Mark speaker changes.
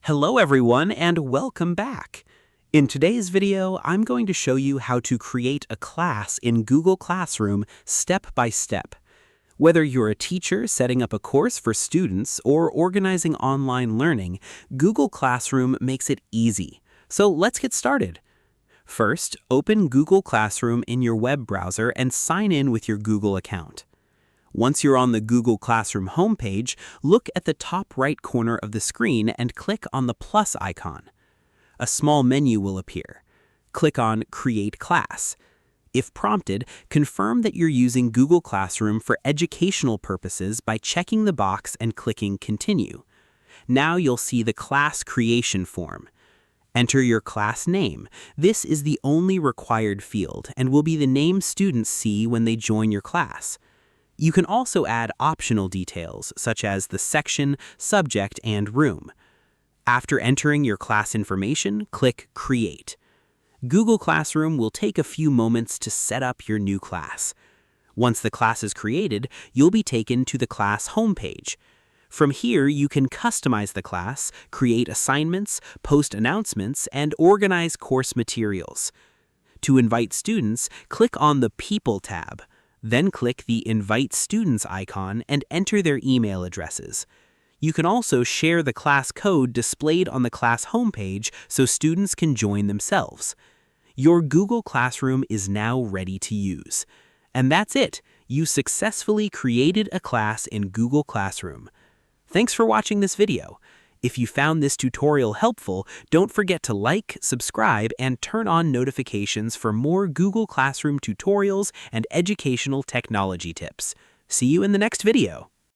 Speaker 1: Hello everyone and welcome back. In today's video, I'm going to show you how to create a class in Google Classroom step by step. Whether you're a teacher setting up a course for students or organizing online learning, Google Classroom makes it easy. So let's get started. First, open Google Classroom in your web browser and sign in with your Google account. Once you're on the Google Classroom homepage, look at the top right corner of the screen and click on the plus icon. A small menu will appear. Click on Create Class. If prompted, confirm that you're using Google Classroom for educational purposes by checking the box and clicking Continue. Now you'll see the class creation form. Enter your class name. This is the only required field and will be the name students see when they join your class. You can also add optional details, such as the section, subject, and room. After entering your class information, click Create. Google Classroom will take a few moments to set up your new class. Once the class is created, you'll be taken to the class homepage. From here, you can customize the class, create assignments, post announcements, and organize course materials. To invite students, click on the People tab. Then click the Invite Students icon and enter their email addresses. You can also share the class code displayed on the class homepage so students can join themselves. Your Google Classroom is now ready to use. And that's it. You successfully created a class in Google Classroom. Thanks for watching this video. If you found this tutorial helpful, don't forget to like, subscribe, and turn on notifications for more Google Classroom tutorials and educational technology tips. See you in the next video.